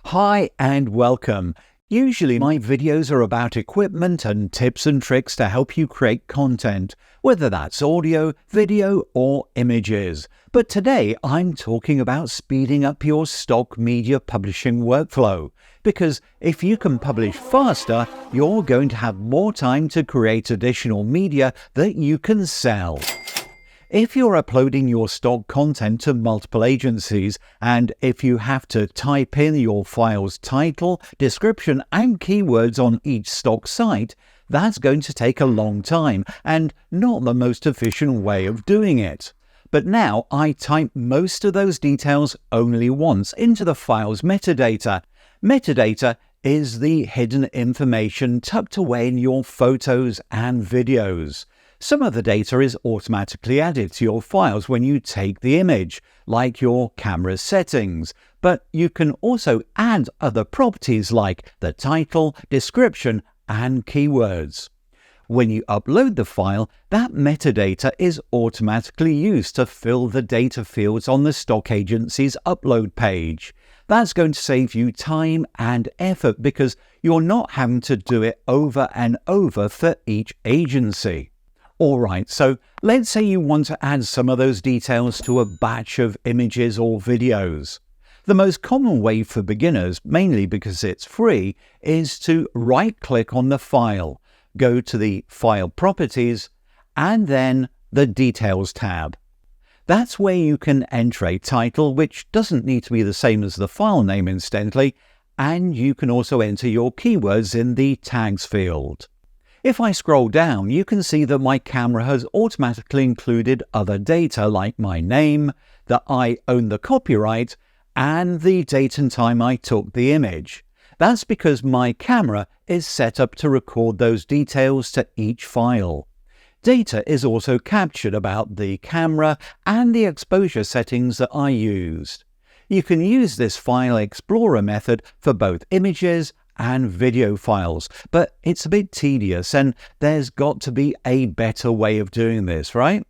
Hi and welcome. Usually my videos are about equipment and tips and tricks to help you create content, whether that's audio, video or images. But today I'm talking about speeding up your stock media publishing workflow. Because if you can publish faster, you're going to have more time to create additional media that you can sell. If you're uploading your stock content to multiple agencies, and if you have to type in your file's title, description and keywords on each stock site, that's going to take a long time and not the most efficient way of doing it. But now I type most of those details only once into the file's metadata. Metadata is the hidden information tucked away in your photos and videos. Some of the data is automatically added to your files when you take the image, like your camera settings, but you can also add other properties like the title, description, and keywords. When you upload the file, that metadata is automatically used to fill the data fields on the stock agency's upload page. That's going to save you time and effort because you're not having to do it over and over for each agency. Alright, so let's say you want to add some of those details to a batch of images or videos. The most common way for beginners, mainly because it's free, is to right-click on the file, go to the File Properties, and then the Details tab. That's where you can enter a title, which doesn't need to be the same as the file name incidentally, and you can also enter your keywords in the Tags field. If I scroll down, you can see that my camera has automatically included other data like my name, that I own the copyright, and the date and time I took the image. That's because my camera is set up to record those details to each file. Data is also captured about the camera and the exposure settings that I used. You can use this File Explorer method for both images and video files, but it's a bit tedious and there's got to be a better way of doing this, right?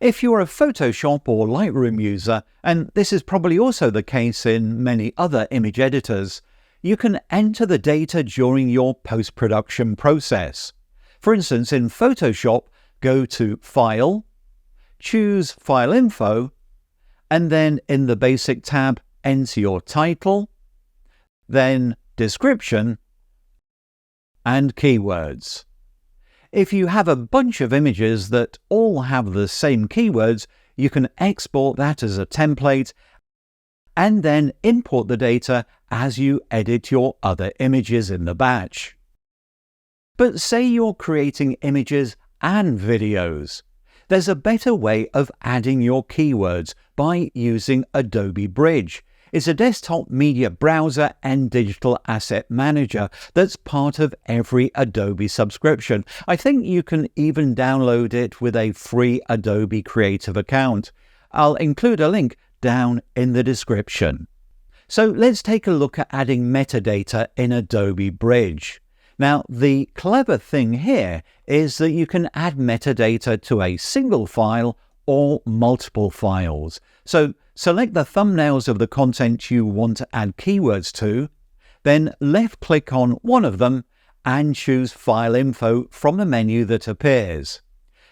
If you're a Photoshop or Lightroom user, and this is probably also the case in many other image editors, you can enter the data during your post-production process. For instance, in Photoshop, go to File, choose File Info, and then in the Basic tab, enter your title, then description, and keywords. If you have a bunch of images that all have the same keywords, you can export that as a template and then import the data as you edit your other images in the batch. But say you're creating images and videos. There's a better way of adding your keywords by using Adobe Bridge. It's a desktop media browser and digital asset manager that's part of every Adobe subscription. I think you can even download it with a free Adobe Creative account. I'll include a link down in the description. So let's take a look at adding metadata in Adobe Bridge. Now, the clever thing here is that you can add metadata to a single file or multiple files. So select the thumbnails of the content you want to add keywords to, then left-click on one of them and choose File Info from the menu that appears.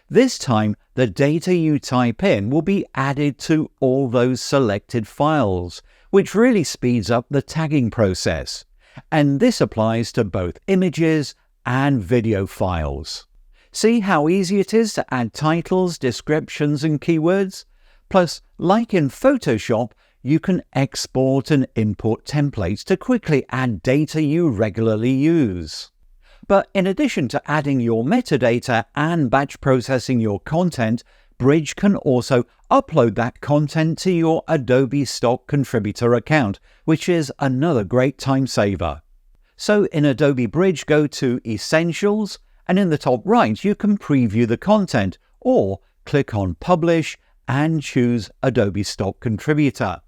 This time, the data you type in will be added to all those selected files, which really speeds up the tagging process. And this applies to both images and video files. See how easy it is to add titles, descriptions, and keywords? Plus, like in Photoshop, you can export and import templates to quickly add data you regularly use. But in addition to adding your metadata and batch processing your content, Bridge can also upload that content to your Adobe Stock Contributor account, which is another great time saver. So in Adobe Bridge, go to Essentials, and in the top right you can preview the content or click on Publish and choose Adobe Stock Contributor.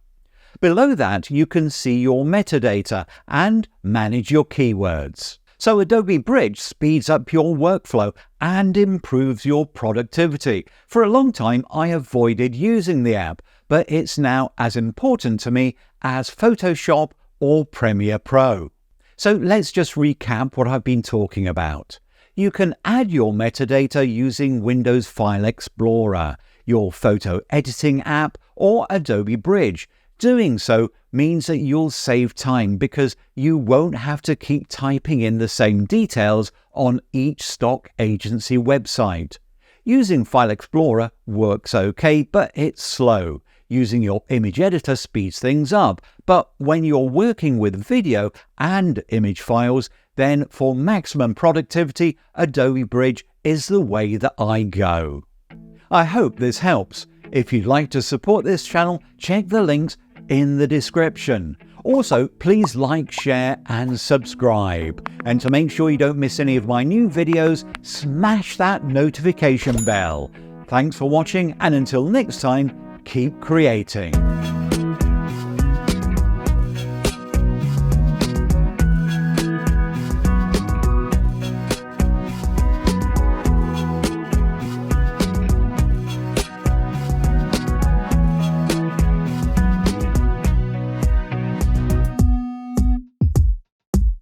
Below that you can see your metadata and manage your keywords. So Adobe Bridge speeds up your workflow and improves your productivity. For a long time I avoided using the app, but it's now as important to me as Photoshop or Premiere Pro. So let's just recap what I've been talking about. You can add your metadata using Windows File Explorer, your photo editing app, or Adobe Bridge. Doing so means that you'll save time because you won't have to keep typing in the same details on each stock agency website. Using File Explorer works okay, but it's slow. Using your image editor speeds things up, but when you're working with video and image files, then for maximum productivity, Adobe Bridge is the way that I go. I hope this helps. If you'd like to support this channel, check the links in the description. Also, please like, share and subscribe. And to make sure you don't miss any of my new videos, smash that notification bell. Thanks for watching, and until next time, keep creating.